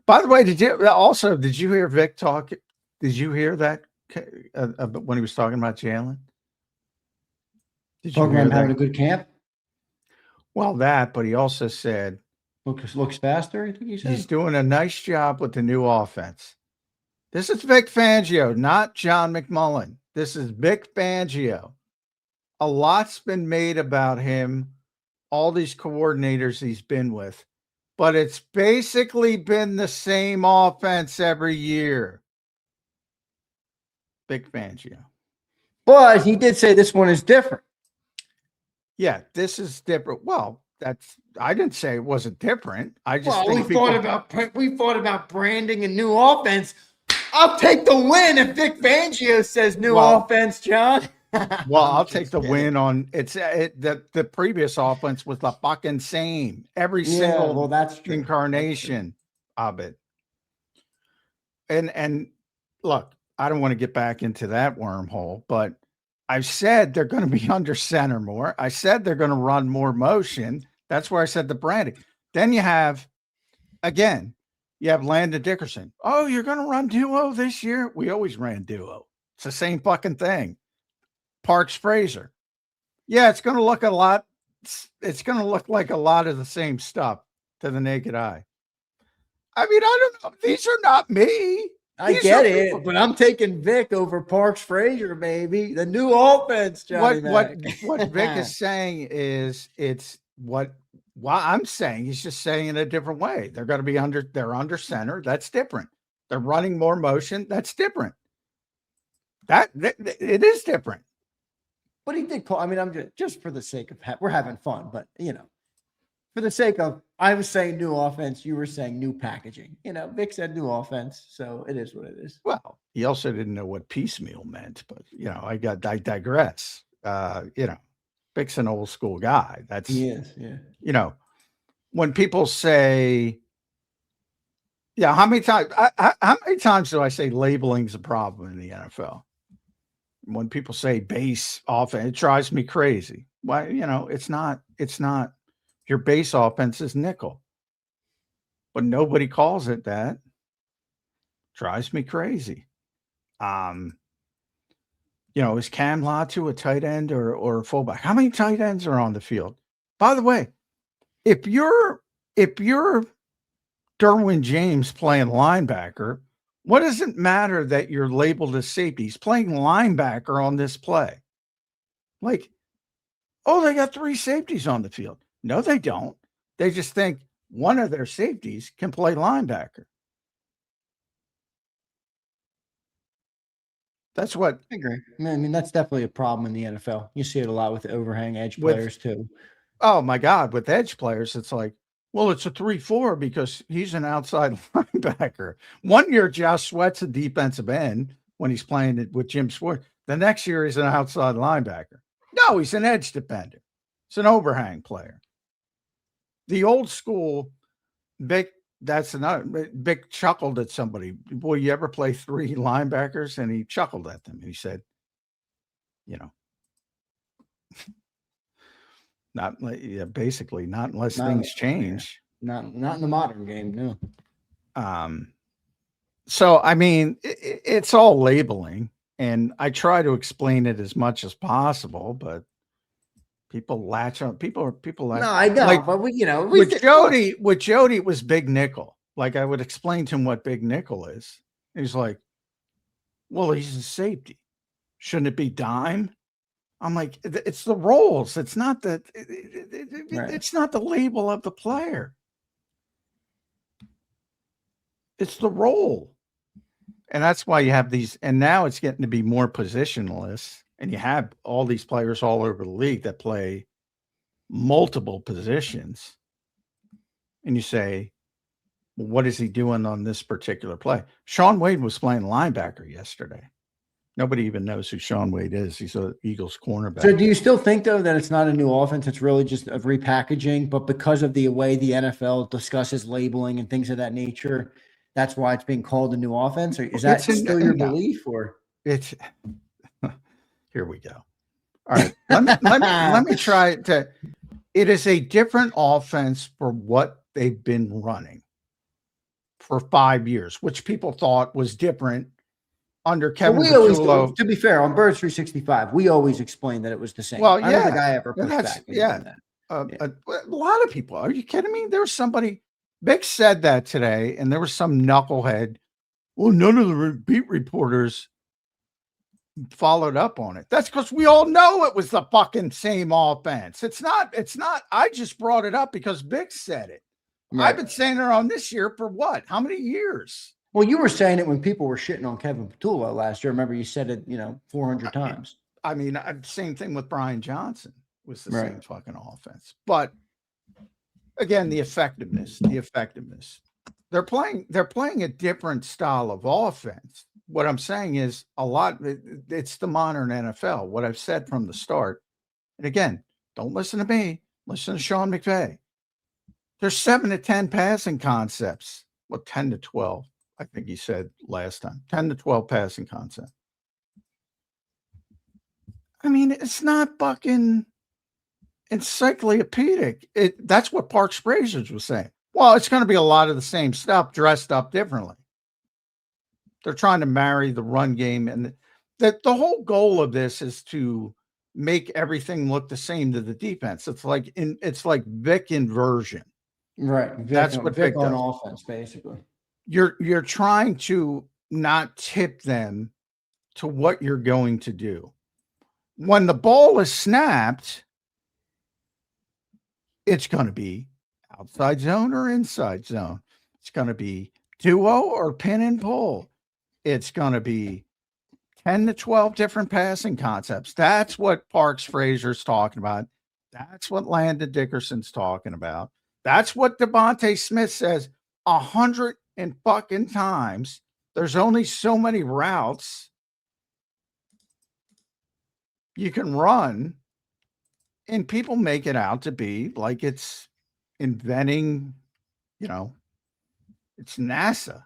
By the way, did you hear Vic talk? Did you hear that when he was talking about Jalen? Did you Talking hear about having a that? good camp. Well, but he also said Looks faster, I think he he's said. doing a nice job with the new offense. This is Vic Fangio, not John McMullen. This is Vic Fangio. A lot's been made about him, all these coordinators he's been with, but it's basically been the same offense every year. Vic Fangio. But he did say this one is different. Yeah, this is different. Well, I didn't say it wasn't different. I just Well, think we thought about branding and new offense. I'll take the win if Vic Fangio says new offense, John. Well, I'll take the win on the previous offense was the fucking same. Every single that's true. incarnation of it. And look, I don't want to get back into that wormhole, but I've said they're going to be under center more. I said they're going to run more motion. That's where I said the branding. Then you have Landon Dickerson. Oh, you're going to run duo this year? We always ran duo. It's the same fucking thing. Parks Frazier. Yeah, it's going to look a lot. It's going to look like a lot of the same stuff to the naked eye. I mean, I don't know. These are not me. I get it, but I'm taking Vic over Parks Frazier, baby. The new offense, Johnny. What Vic is saying is it's what I'm saying. He's just saying it in a different way. They're going to be they're under center. That's different. They're running more motion. That's different. That it is different. But he did call. I mean, I'm just for the sake of we're having fun, but for the sake of, I was saying new offense, you were saying new packaging. Vic said new offense, so it is what it is. Well, he also didn't know what piecemeal meant, but I digress. Vic's an old school guy. He is, yeah. When people say, how many times do I say labeling's a problem in the NFL? When people say base offense, it drives me crazy. Why, it's not. Your base offense is nickel, but nobody calls it that. Drives me crazy. Is Cam Latu a tight end or a fullback? How many tight ends are on the field? By the way, if you're Derwin James playing linebacker, what does it matter that you're labeled as safety? He's playing linebacker on this play. Like, oh, they got 3 safeties on the field. No, they don't. They just think one of their safeties can play linebacker. That's what I agree. I mean, that's definitely a problem in the NFL. You see it a lot with the overhang edge players too. Oh my God, with edge players, it's like, well, it's a 3-4 because he's an outside linebacker. One year, Josh Sweat's a defensive end when he's playing it with Jim Schwartz. The next year, he's an outside linebacker. No, he's an edge defender. It's an overhang player. The old school, Vic chuckled at somebody. Boy, you ever play 3 linebackers? And he chuckled at them. He said, basically not unless things change. Not in the modern game, no. So I mean, it's all labeling, and I try to explain it as much as possible, but people latch on. People latch. No, I know, like, but with Jody, it was big nickel. Like I would explain to him what big nickel is. He's like, well, he's a safety. Shouldn't it be dime? I'm like, it's the roles. It's not the it's not the label of the player. It's the role. And that's why you have these, and now it's getting to be more positionless. And you have all these players all over the league that play multiple positions. And you say, well, what is he doing on this particular play? Sean Wade was playing linebacker yesterday. Nobody even knows who Sean Wade is. He's an Eagles cornerback. So do you still think, though, that it's not a new offense? It's really just a repackaging, but because of the way the NFL discusses labeling and things of that nature, that's why it's being called a new offense? Or is that still your belief? Or it's here we go. All right. Let me try to. It is a different offense for what they've been running for 5 years, which people thought was different under Kevin we always, Patullo. to be fair, on Birds 365, we always explained that it was the same. Well, I don't think I ever pushed back. A lot of people. Are you kidding me? There was somebody, Vic said that today, and there was some knucklehead. Well, none of the beat reporters followed up on it. That's because we all know it was the fucking same offense. It's not. I just brought it up because Vic said it. Right. I've been saying it on this year for what? How many years? Well, you were saying it when people were shitting on Kevin Patullo last year. Remember, you said it, 400 times. I mean, same thing with Brian Johnson. Was the same fucking offense. But again, the effectiveness. They're playing a different style of offense. What I'm saying is it's the modern NFL. What I've said from the start. And again, don't listen to me. Listen to Sean McVay. There's 7 to 10 passing concepts. Well, 10 to 12, I think he said last time. 10 to 12 passing concepts. I mean, it's not fucking encyclopedic. That's what Parks Brazers was saying. Well, it's going to be a lot of the same stuff dressed up differently. They're trying to marry the run game, and the whole goal of this is to make everything look the same to the defense. It's like Vic inversion. Right. That's what Vic on does. Offense, basically. You're trying to not tip them to what you're going to do. When the ball is snapped, it's going to be outside zone or inside zone. It's going to be duo or pin and pull. It's going to be 10 to 12 different passing concepts. That's what Parks Frazier's talking about. That's what Landon Dickerson's talking about. That's what DeVonta Smith says 100 and fucking times. There's only so many routes you can run, and people make it out to be like it's inventing, it's NASA.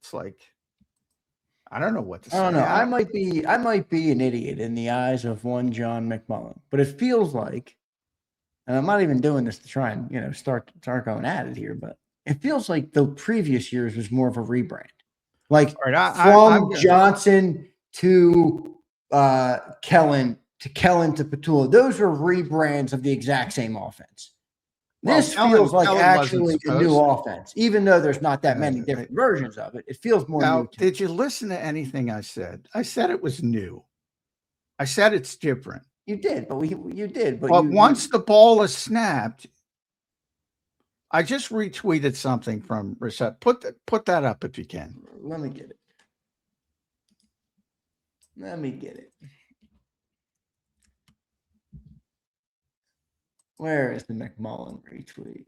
It's like, I don't know what to say. I don't know. I might be an idiot in the eyes of one John McMullen, but it feels like, and I'm not even doing this to try and, start going at it here, but it feels like the previous years was more of a rebrand. Like from Johnson to Kellen to Patullo. Those were rebrands of the exact same offense. This feels like actually a new offense, even though there's not that many different versions of it. It feels more new. Did you listen to anything I said? I said it was new. I said it's different. You did, but you did. But once the ball is snapped, I just retweeted something from Reset. Put that up if you can. Let me get it. Where is the McMullen retweet?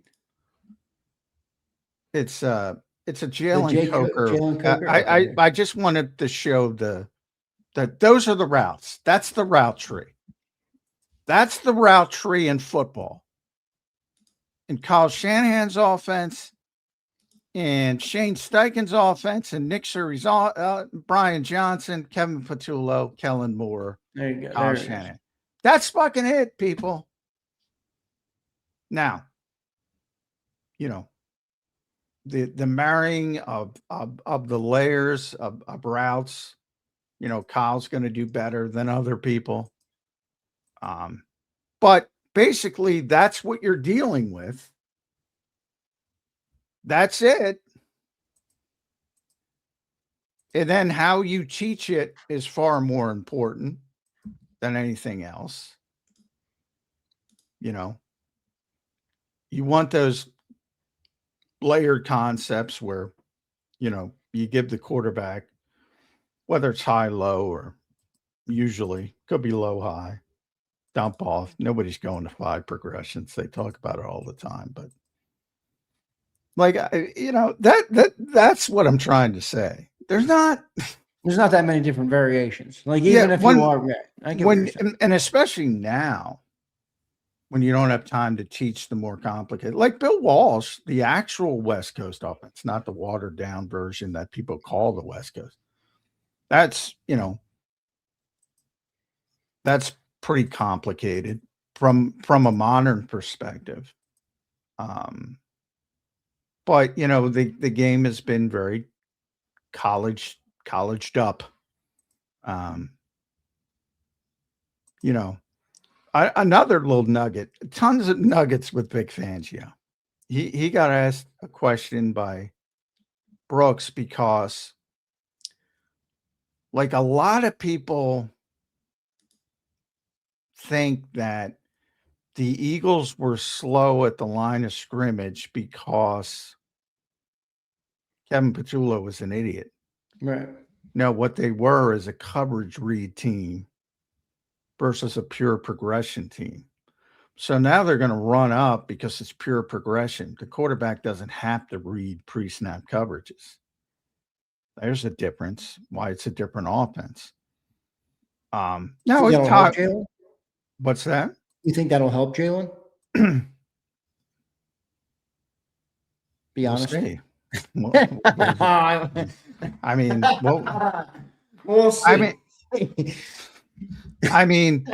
It's a Jalen Coker. I just wanted to show that those are the routes. That's the route tree. That's the route tree in football. In Kyle Shanahan's offense, and Shane Steichen's offense, and Nick Siri's Brian Johnson, Kevin Patullo, Kellen Moore, there you go. Kyle Shanahan. That's fucking it, people. Now, the marrying of the layers of routes, Kyle's going to do better than other people. But basically that's what you're dealing with. That's it. And then how you teach it is far more important than anything else. You want those layered concepts where, you give the quarterback, whether it's high, low, or usually could be low, high, dump off. Nobody's going to 5 progressions. They talk about it all the time, but that's what I'm trying to say. There's not that many different variations. Like even if you are, and especially now, when you don't have time to teach the more complicated, like Bill Walsh, the actual West Coast offense, not the watered down version that people call the West Coast. That's, that's pretty complicated from a modern perspective. But the game has been very colleged up. You know, another little nugget. Tons of nuggets with Vic Fangio. He got asked a question by Brooks because, like, a lot of people think that the Eagles were slow at the line of scrimmage because Kevin Petullo was an idiot. Right. No, what they were is a coverage read team versus a pure progression team. So now they're going to run up because it's pure progression. The quarterback doesn't have to read pre-snap coverages. There's a difference. Why it's a different offense. No, it's help Jalen. What's that? You think that'll help Jalen? Be honest. Well, I mean, we'll see. I mean,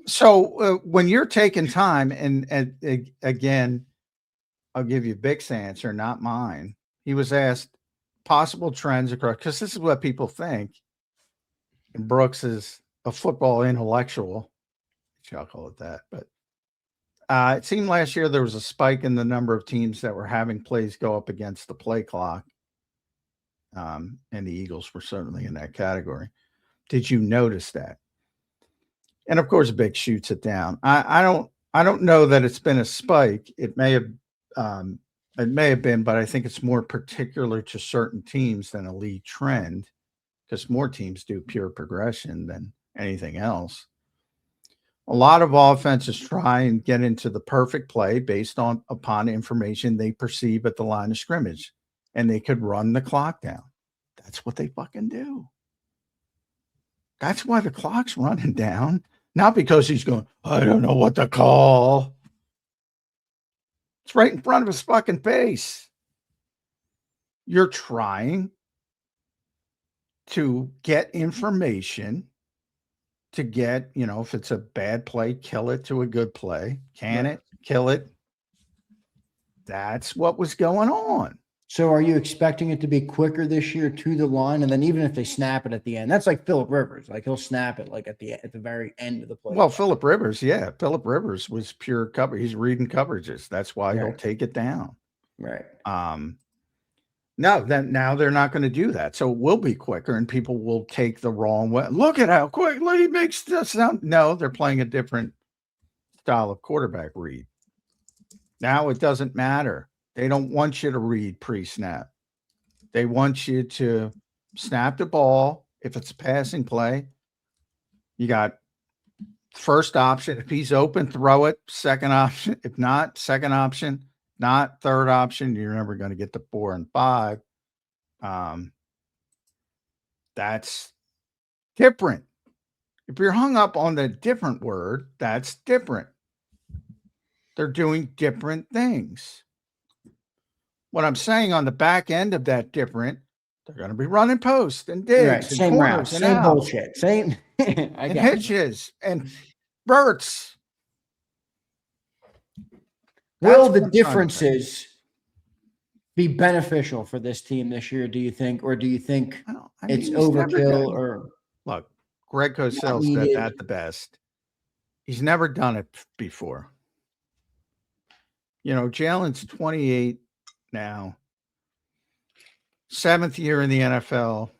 so when you're taking time, and again, I'll give you Vic's answer, not mine. He was asked possible trends across, because this is what people think. And Brooks is a football intellectual. I'll call it that. But it seemed last year there was a spike in the number of teams that were having plays go up against the play clock. And the Eagles were certainly in that category. Did you notice that? And of course, Vic shoots it down. I don't know that it's been a spike. It may have been, but I think it's more particular to certain teams than a league trend, because more teams do pure progression than anything else. A lot of offenses try and get into the perfect play based upon information they perceive at the line of scrimmage, and they could run the clock down. That's what they fucking do. That's why the clock's running down. Not because he's going, I don't know what to call. It's right in front of his fucking face. You're trying to get information to get, if it's a bad play, kill it to a good play. Can it? Kill it. That's what was going on. So are you expecting it to be quicker this year to the line? And then even if they snap it at the end, that's like Phillip Rivers. Like he'll snap it like at the very end of the play. Well, Phillip Rivers, yeah. Phillip Rivers was pure cover. He's reading coverages. That's why he'll take it down. Right. No, then now they're not going to do that. So it will be quicker and people will take the wrong way. Look at how quickly he makes this sound. No, they're playing a different style of quarterback read. Now it doesn't matter. They don't want you to read pre-snap. They want you to snap the ball. If it's a passing play, you got first option. If he's open, throw it. Second option. If not, second option. Not third option. You're never going to get to 4 and 5. That's different. If you're hung up on the different word, that's different. They're doing different things. What I'm saying on the back end of that different, they're going to be running posts and digs and same corners routes, and same outs, bullshit, same and hitches and verts. Will the differences be beneficial for this team this year, do you think? Or do you think it's overkill? Or look, Greg Cosell said that the best. He's never done it before. Jalen's 28 now. 7th year in the NFL.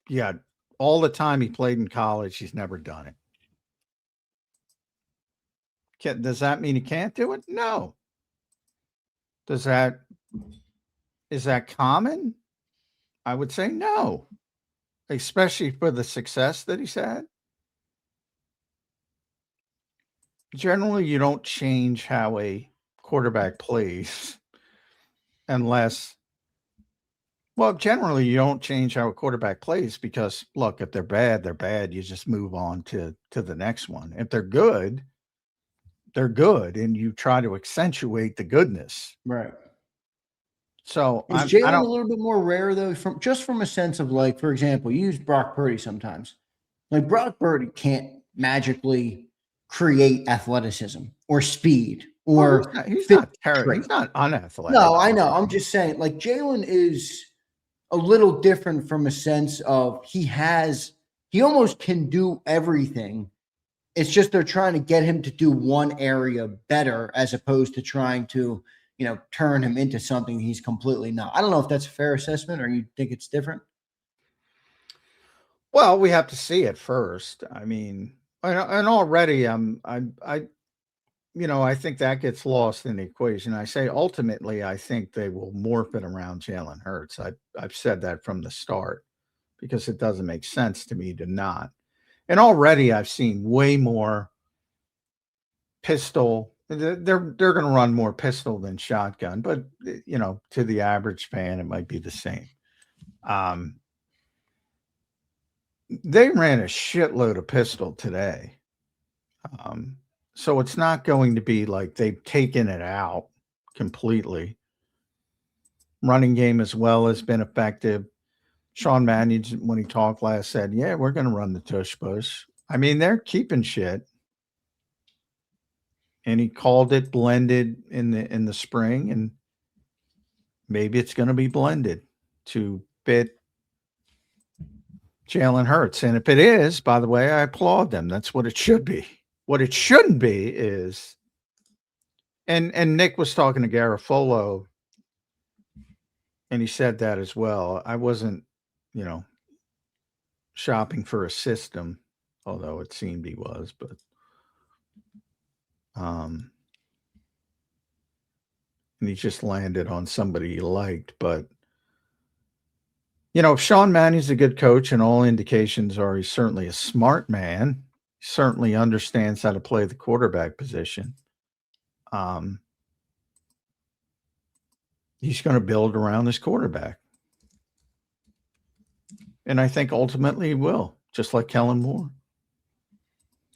Yeah, all the time he played in college, he's never done it. Does that mean he can't do it? No. Is that common? I would say no, especially for the success that he's had. Generally, you don't change how a quarterback plays generally you don't change how a quarterback plays because, look, if they're bad, they're bad. You just move on to the next one. If they're good, and you try to accentuate the goodness. Right. So is Jalen a little bit more rare, though, from a sense of, like, for example, you use Brock Purdy sometimes. Like, Brock Purdy can't magically create athleticism or speed Well, or he's not terrible. trait. He's not unathletic. No, I know. I'm just saying, like, Jalen is a little different from a sense of he almost can do everything. It's just they're trying to get him to do one area better as opposed to trying to, turn him into something he's completely not. I don't know if that's a fair assessment or you think it's different. Well, we have to see it first. I mean, and already I think that gets lost in the equation. I say ultimately, I think they will morph it around Jalen Hurts. I've said that from the start because it doesn't make sense to me to not. And already I've seen way more pistol. They're going to run more pistol than shotgun, but to the average fan, it might be the same. They ran a shitload of pistol today. So it's not going to be like they've taken it out completely. Running game as well has been effective. Sean Mannion, when he talked last, said, yeah, we're going to run the tush push. I mean, they're keeping shit. And he called it blended in the spring, and maybe it's going to be blended to fit Jalen Hurts. And if it is, by the way, I applaud them. That's what it should be. What it shouldn't be is, and Nick was talking to Garofolo, and he said that as well. I wasn't, shopping for a system, although it seemed he was, but and he just landed on somebody he liked. But if Sean Mannion's a good coach, and all indications are he's certainly a smart man, he certainly understands how to play the quarterback position. He's going to build around this quarterback. And I think ultimately he will, just like Kellen Moore.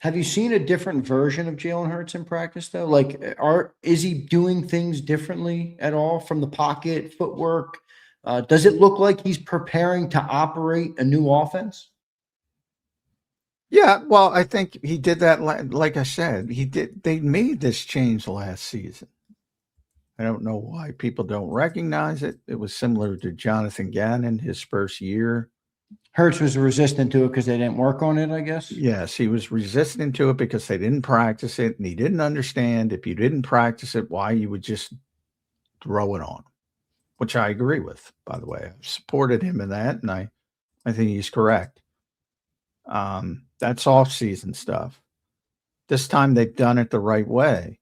Have you seen a different version of Jalen Hurts in practice, though? Like, is he doing things differently at all from the pocket, footwork? Does it look like he's preparing to operate a new offense? Yeah, well, I think he did that. Like I said, they made this change last season. I don't know why people don't recognize it. It was similar to Jonathan Gannon, his first year. Hurts was resistant to it because they didn't work on it, I guess. Yes, he was resistant to it because they didn't practice it, and he didn't understand if you didn't practice it, why you would just throw it on, which I agree with, by the way. I've supported him in that, and I think he's correct. That's off-season stuff. This time they've done it the right way.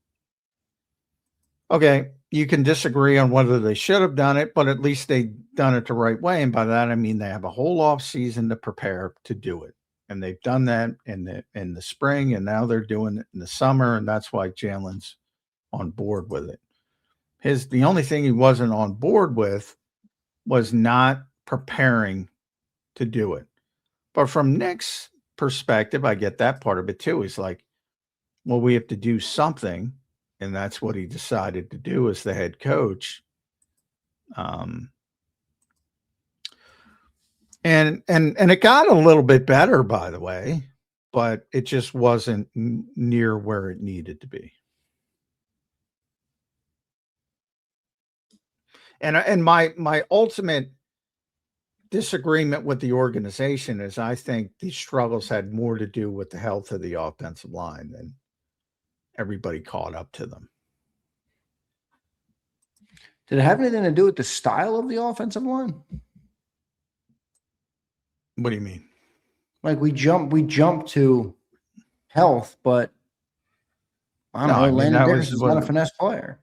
Okay, you can disagree on whether they should have done it, but at least they've done it the right way. And by that, I mean they have a whole off season to prepare to do it. And they've done that in the spring, and now they're doing it in the summer, and that's why Jalen's on board with it. The only thing he wasn't on board with was not preparing to do it. But from Nick's perspective, I get that part of it too. He's like, well, we have to do something. And that's what he decided to do as the head coach. And it got a little bit better, by the way, but it just wasn't near where it needed to be. And my ultimate disagreement with the organization is I think these struggles had more to do with the health of the offensive line than everybody caught up to them. Did it have anything to do with the style of the offensive line? What do you mean? Like we jump to health, but I don't know. Landon Dickerson's is not a finesse player.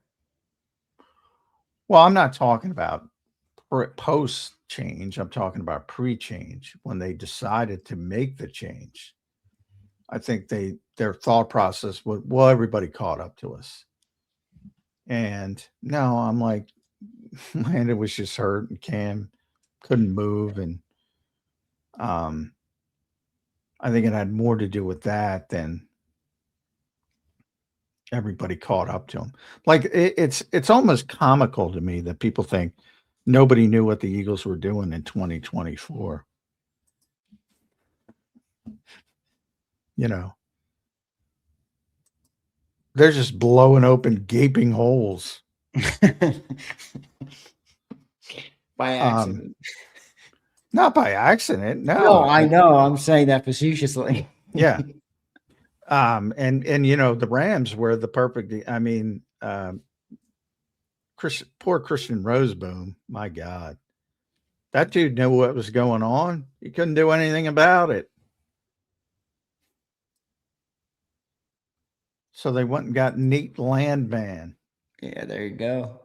Well, I'm not talking about post change. I'm talking about pre-change when they decided to make the change. I think their thought process was, well, everybody caught up to us. And no, I'm like, Landon was just hurt, and Cam couldn't move. And I think it had more to do with that than everybody caught up to him. Like it's almost comical to me that people think nobody knew what the Eagles were doing in 2024. they're just blowing open gaping holes. By accident. Not by accident. No, I know. I'm saying that facetiously. Yeah. And the Rams were the perfect. I mean, poor Christian Roseboom. My God, that dude knew what was going on. He couldn't do anything about it. So they went and got Nate Landman. Yeah, there you go.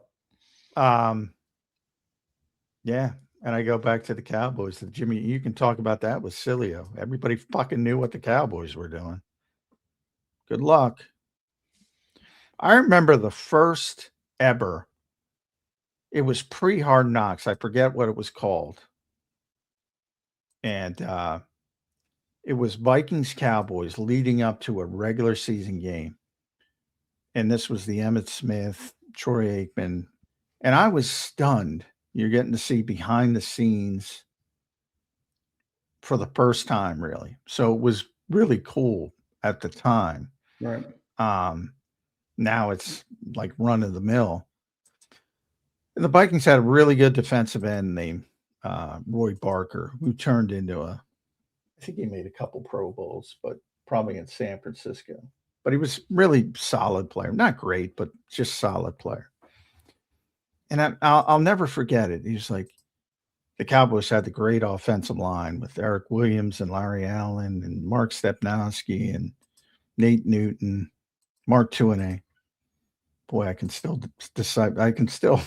Yeah. And I go back to the Cowboys. Jimmy, you can talk about that with Cilio. Everybody fucking knew what the Cowboys were doing. Good luck. I remember the first ever. It was pre-Hard Knocks. I forget what it was called. And it was Vikings Cowboys leading up to a regular season game. And this was the Emmitt Smith, Troy Aikman. And I was stunned. You're getting to see behind the scenes for the first time, really. So it was really cool at the time. Right. Now it's like run of the mill. And the Vikings had a really good defensive end named Roy Barker, who turned into I think he made a couple Pro Bowls, but probably in San Francisco. But he was really solid player. Not great, but just solid player. And I'll never forget it. He was like, the Cowboys had the great offensive line with Eric Williams and Larry Allen and Mark Stepnowski and Nate Newton, Mark Tuinei. Boy, I can still decide. I can still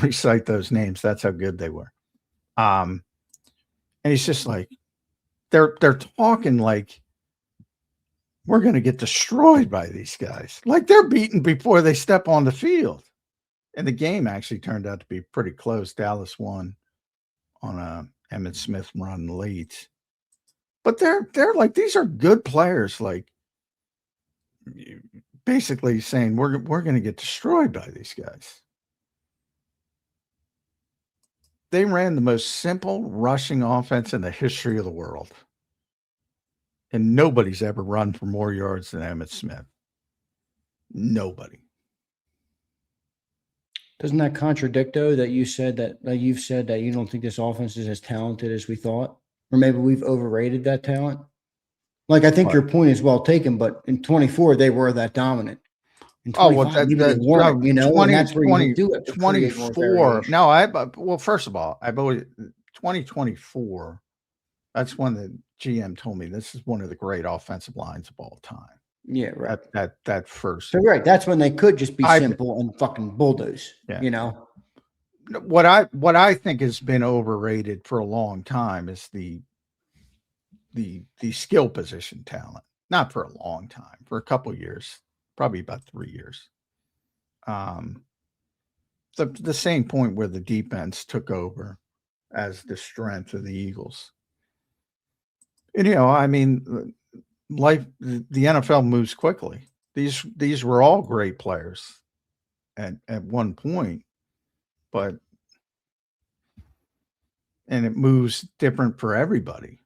recite those names. That's how good they were. And he's just like, they're talking like we're going to get destroyed by these guys. Like they're beaten before they step on the field. And the game actually turned out to be pretty close. Dallas won on a Emmitt Smith run late. But they're like, these are good players. Like basically saying we're going to get destroyed by these guys. They ran the most simple rushing offense in the history of the world. And nobody's ever run for more yards than Emmitt Smith. Nobody. Doesn't that contradict, though, that you've said that you don't think this offense is as talented as we thought? Or maybe we've overrated that talent? Like, I think your point is well taken, but in 24, they were that dominant. In 25, maybe they weren't, and that's where you do it. 24. No, well, first of all, I've always 2024. That's when the GM told me this is one of the great offensive lines of all time. Yeah, right. That first. So right, that's when they could just be simple and fucking bulldoze. Yeah. What I think has been overrated for a long time is the skill position talent. Not for a long time, for a couple of years, probably about 3 years. The same point where the defense took over as the strength of the Eagles. And I mean, the NFL moves quickly. These were all great players at one point, and it moves different for everybody.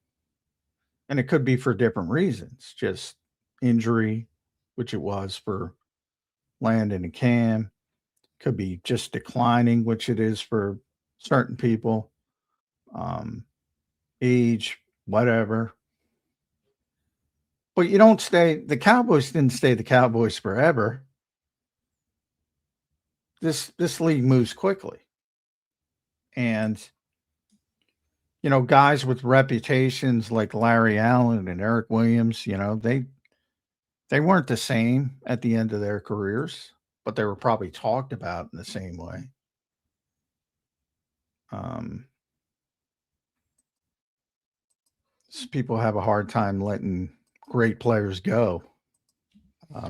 And it could be for different reasons, just injury, which it was for Landon and Cam. Could be just declining, which it is for certain people. Age, whatever. But you don't stay. The Cowboys didn't stay the Cowboys forever. This league moves quickly. And guys with reputations like Larry Allen and Eric Williams, they weren't the same at the end of their careers, but they were probably talked about in the same way. People have a hard time letting great players go.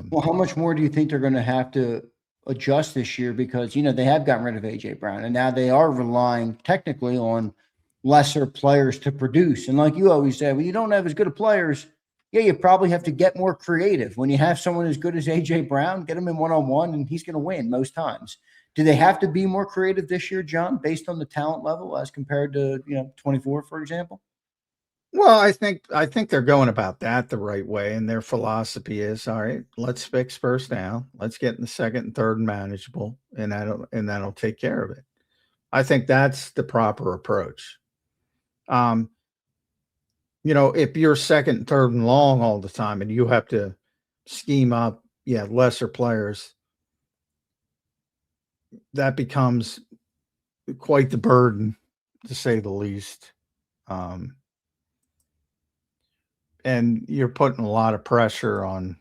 Well, how much more do you think they're going to have to adjust this year? Because, they have gotten rid of A.J. Brown, and now they are relying technically on lesser players to produce. And like you always say, when you don't have as good of players, you probably have to get more creative. When you have someone as good as A.J. Brown, get him in one-on-one, and he's going to win most times. Do they have to be more creative this year, John, based on the talent level as compared to, 24, for example? Well, I think they're going about that the right way, and their philosophy is, all right, let's fix first down, let's get in the second and third manageable, and that'll take care of it. I think that's the proper approach. Um, if you're second and third and long all the time, and you have to scheme up, lesser players, that becomes quite the burden, to say the least. And you're putting a lot of pressure on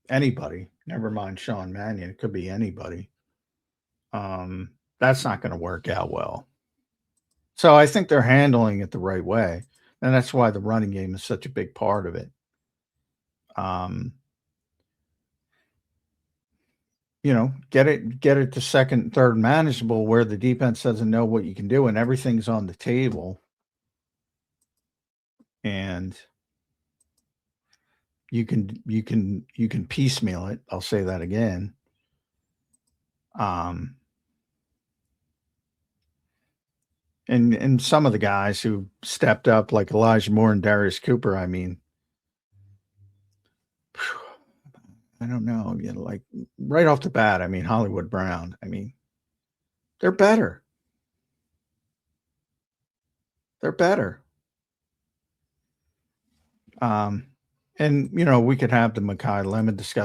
anybody, never mind Sean Mannion. It could be anybody. That's not going to work out well. So I think they're handling it the right way. And that's why the running game is such a big part of it. Get it to second and third manageable where the defense doesn't know what you can do and everything's on the table. And you can piecemeal it. I'll say that again. And some of the guys who stepped up, like Elijah Moore and Darius Cooper, I mean, I don't know, like right off the bat, I mean, Hollywood Brown, I mean, they're better. They're better. And we could have the Mekhi Lemon discussion.